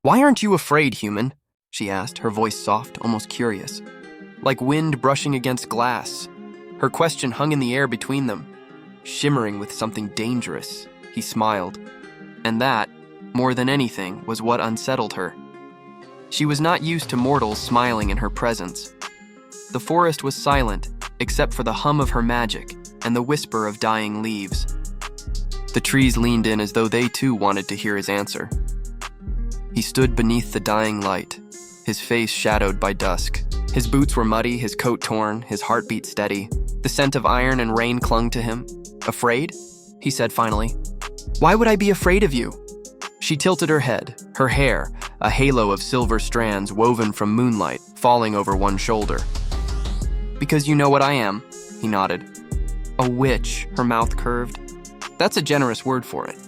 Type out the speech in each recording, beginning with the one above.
"Why aren't you afraid, human?" she asked, her voice soft, almost curious. Like wind brushing against glass. Her question hung in the air between them, shimmering with something dangerous. He smiled. And that, more than anything, was what unsettled her. She was not used to mortals smiling in her presence. The forest was silent, except for the hum of her magic and the whisper of dying leaves. The trees leaned in as though they too wanted to hear his answer. He stood beneath the dying light, his face shadowed by dusk. His boots were muddy, his coat torn, his heartbeat steady. The scent of iron and rain clung to him. "Afraid?" he said finally. "Why would I be afraid of you?" She tilted her head, her hair, a halo of silver strands woven from moonlight, falling over one shoulder. "Because you know what I am," he nodded. "A witch," her mouth curved. "That's a generous word for it.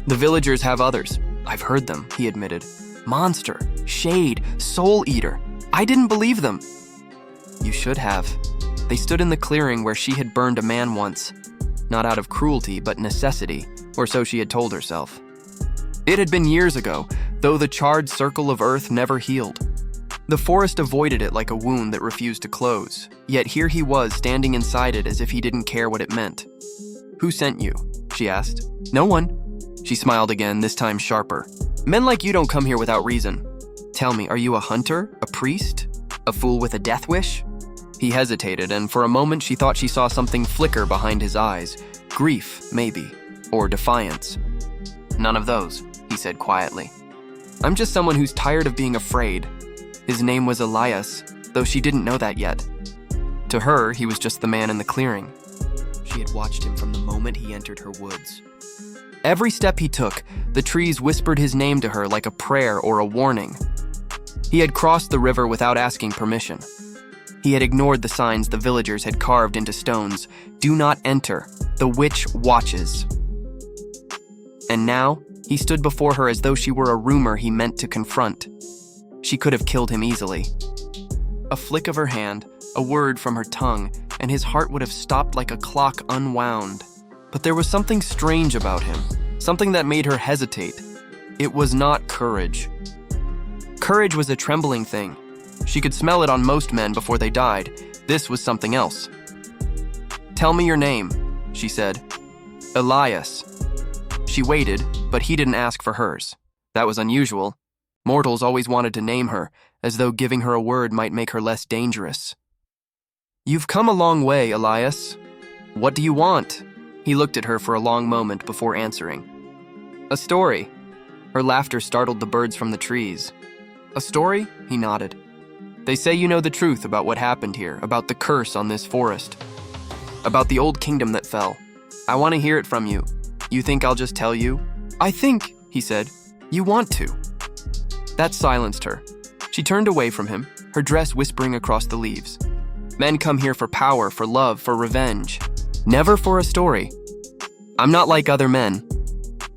The villagers have others. I've heard them," he admitted. "Monster, shade, soul eater. I didn't believe them." "You should have." They stood in the clearing where she had burned a man once. Not out of cruelty, but necessity, or so she had told herself. It had been years ago, though the charred circle of earth never healed. The forest avoided it like a wound that refused to close, yet here he was standing inside it as if he didn't care what it meant. "Who sent you?" she asked. "No one." She smiled again, this time sharper. "Men like you don't come here without reason. Tell me, are you a hunter? A priest? A fool with a death wish?" He hesitated, and for a moment she thought she saw something flicker behind his eyes. Grief, maybe, or defiance. "None of those," he said quietly. "I'm just someone who's tired of being afraid." His name was Elias, though she didn't know that yet. To her, he was just the man in the clearing. She had watched him from the moment he entered her woods. Every step he took, the trees whispered his name to her like a prayer or a warning. He had crossed the river without asking permission. He had ignored the signs the villagers had carved into stones. "Do not enter. The witch watches." And now, he stood before her as though she were a rumor he meant to confront. She could have killed him easily. A flick of her hand, a word from her tongue, and his heart would have stopped like a clock unwound. But there was something strange about him, something that made her hesitate. It was not courage. Courage was a trembling thing. She could smell it on most men before they died. This was something else. "Tell me your name," she said. "Elias." She waited, but he didn't ask for hers. That was unusual. Mortals always wanted to name her, as though giving her a word might make her less dangerous. "You've come a long way, Elias. What do you want?" He looked at her for a long moment before answering. "A story." Her laughter startled the birds from the trees. "A story?" He nodded. "They say you know the truth about what happened here, about the curse on this forest, about the old kingdom that fell. I want to hear it from you. You think I'll just tell you?" "I think," he said, "you want to." That silenced her. She turned away from him, her dress whispering across the leaves. Men come here for power, for love, for revenge. Never for a story. "I'm not like other men."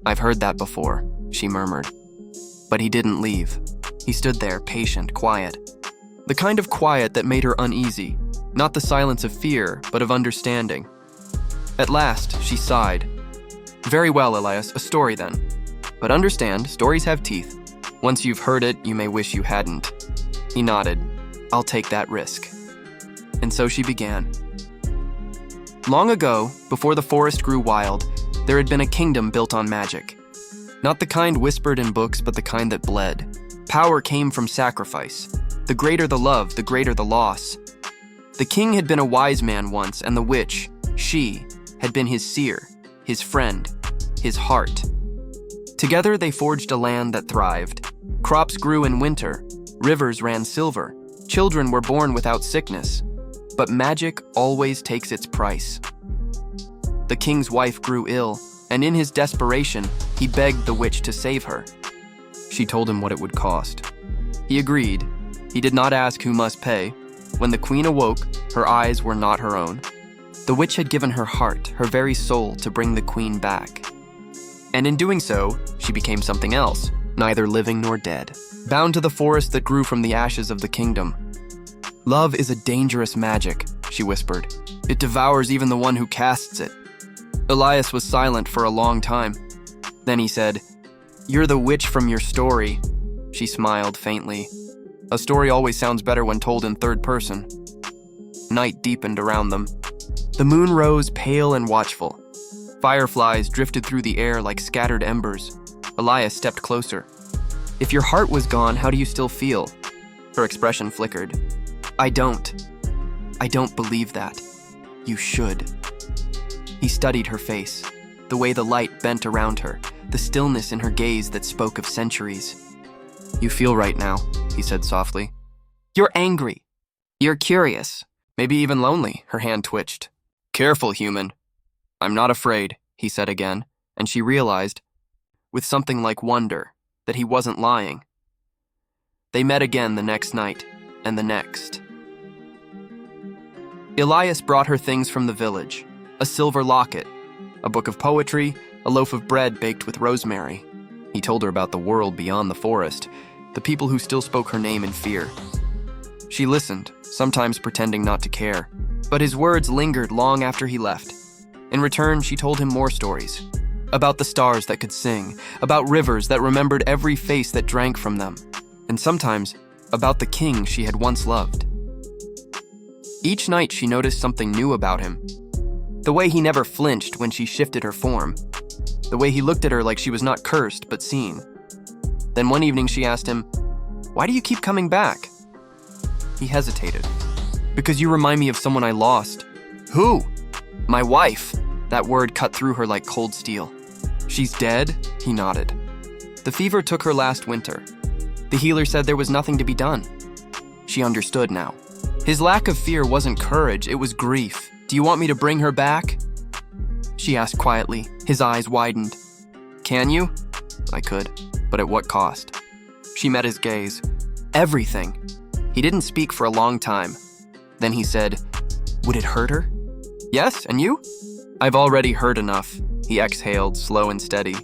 "I've heard that before," she murmured. But he didn't leave. He stood there, patient, quiet. The kind of quiet that made her uneasy, not the silence of fear, but of understanding. At last, she sighed. "Very well, Elias, a story then. But understand, stories have teeth. Once you've heard it, you may wish you hadn't." He nodded. "I'll take that risk." And so she began. Long ago, before the forest grew wild, there had been a kingdom built on magic. Not the kind whispered in books, but the kind that bled. Power came from sacrifice. The greater the love, the greater the loss. The king had been a wise man once, and the witch, she, had been his seer, his friend, his heart. Together they forged a land that thrived. Crops grew in winter, rivers ran silver, children were born without sickness. But magic always takes its price. The king's wife grew ill, and in his desperation, he begged the witch to save her. She told him what it would cost. He agreed. He did not ask who must pay. When the queen awoke, her eyes were not her own. The witch had given her heart, her very soul, to bring the queen back. And in doing so, she became something else, neither living nor dead, bound to the forest that grew from the ashes of the kingdom. "Love is a dangerous magic," she whispered. "It devours even the one who casts it." Elias was silent for a long time. Then he said, "You're the witch from your story. She smiled faintly. A story always sounds better when told in third person. Night deepened around them. The moon rose pale and watchful. Fireflies drifted through the air like scattered embers. Elias stepped closer. "If your heart was gone, how do you still feel?" Her expression flickered. I don't believe that. You should." He studied her face, the way the light bent around her, the stillness in her gaze that spoke of centuries. "You feel right now," he said softly. "You're angry. You're curious. Maybe even lonely," her hand twitched. "Careful, human." "I'm not afraid," he said again, and she realized, with something like wonder, that he wasn't lying. They met again the next night, and the next. Elias brought her things from the village, a silver locket, a book of poetry, a loaf of bread baked with rosemary. He told her about the world beyond the forest, the people who still spoke her name in fear. She listened, sometimes pretending not to care, but his words lingered long after he left. In return, she told him more stories, about the stars that could sing, about rivers that remembered every face that drank from them, and sometimes about the king she had once loved. Each night she noticed something new about him. The way he never flinched when she shifted her form. The way he looked at her like she was not cursed but seen. Then one evening she asked him, "Why do you keep coming back?" He hesitated. "Because you remind me of someone I lost." "Who?" "My wife." That word cut through her like cold steel. "She's dead?" He nodded. "The fever took her last winter. The healer said there was nothing to be done." She understood now. His lack of fear wasn't courage, it was grief. "Do you want me to bring her back?" She asked quietly. His eyes widened. "Can you?" "I could, but at what cost?" She met his gaze. "Everything." He didn't speak for a long time. Then he said, "Would it hurt her?" "Yes, and you?" "I've already heard enough." He exhaled, slow and steady.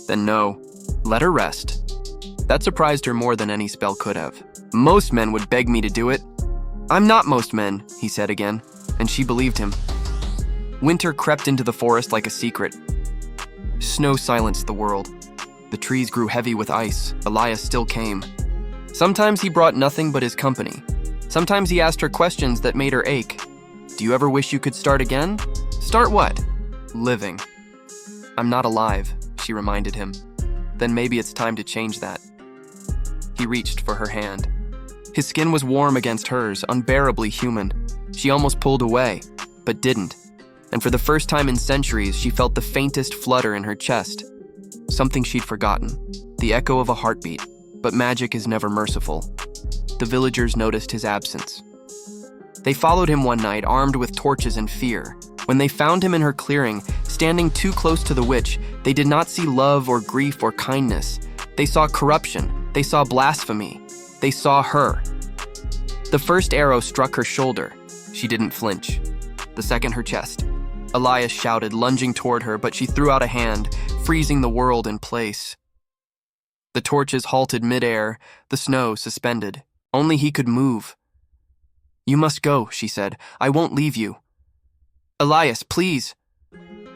"Then no, let her rest." That surprised her more than any spell could have. "Most men would beg me to do it." "I'm not most men," he said again, and she believed him. Winter crept into the forest like a secret. Snow silenced the world. The trees grew heavy with ice. Elias still came. Sometimes he brought nothing but his company. Sometimes he asked her questions that made her ache. "Do you ever wish you could start again?" "Start what?" "Living." "I'm not alive," she reminded him. "Then maybe it's time to change that." He reached for her hand. His skin was warm against hers, unbearably human. She almost pulled away, but didn't. And for the first time in centuries, she felt the faintest flutter in her chest. Something she'd forgotten. The echo of a heartbeat. But magic is never merciful. The villagers noticed his absence. They followed him one night, armed with torches and fear. When they found him in her clearing, standing too close to the witch, they did not see love or grief or kindness. They saw corruption. They saw blasphemy. They saw her. The first arrow struck her shoulder. She didn't flinch. The second, her chest. Elias shouted, lunging toward her, but she threw out a hand, freezing the world in place. The torches halted midair, the snow suspended. Only he could move. "You must go," she said. "I won't leave you." "Elias, please."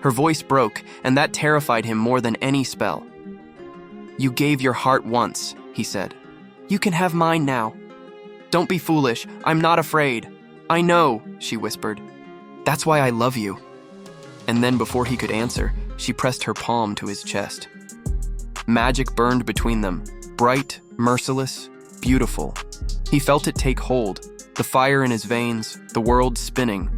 Her voice broke, and that terrified him more than any spell. "You gave your heart once," he said. "You can have mine now." "Don't be foolish. I'm not afraid." "I know," she whispered. "That's why I love you." And then before he could answer, she pressed her palm to his chest. Magic burned between them, bright, merciless, beautiful. He felt it take hold, the fire in his veins, the world spinning.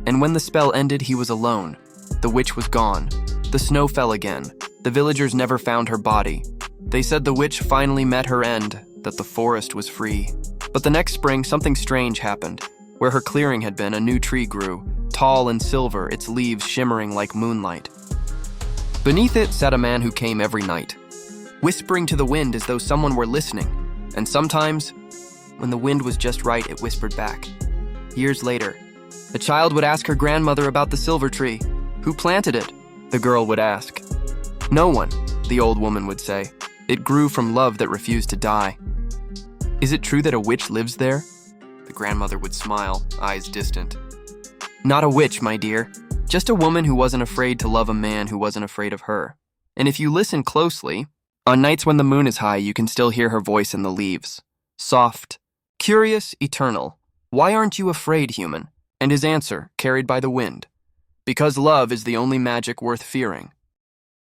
And when the spell ended, he was alone. The witch was gone. The snow fell again. The villagers never found her body. They said the witch finally met her end, that the forest was free. But the next spring, something strange happened. Where her clearing had been, a new tree grew, tall and silver, its leaves shimmering like moonlight. Beneath it sat a man who came every night, whispering to the wind as though someone were listening. And sometimes, when the wind was just right, it whispered back. Years later, a child would ask her grandmother about the silver tree. "Who planted it?" the girl would ask. "No one," the old woman would say. "It grew from love that refused to die." "Is it true that a witch lives there?" The grandmother would smile, eyes distant. "Not a witch, my dear. Just a woman who wasn't afraid to love a man who wasn't afraid of her. And if you listen closely, On nights when the moon is high, you can still hear her voice in the leaves. Soft, curious, eternal. Why aren't you afraid, human? And his answer, carried by the wind. Because love is the only magic worth fearing.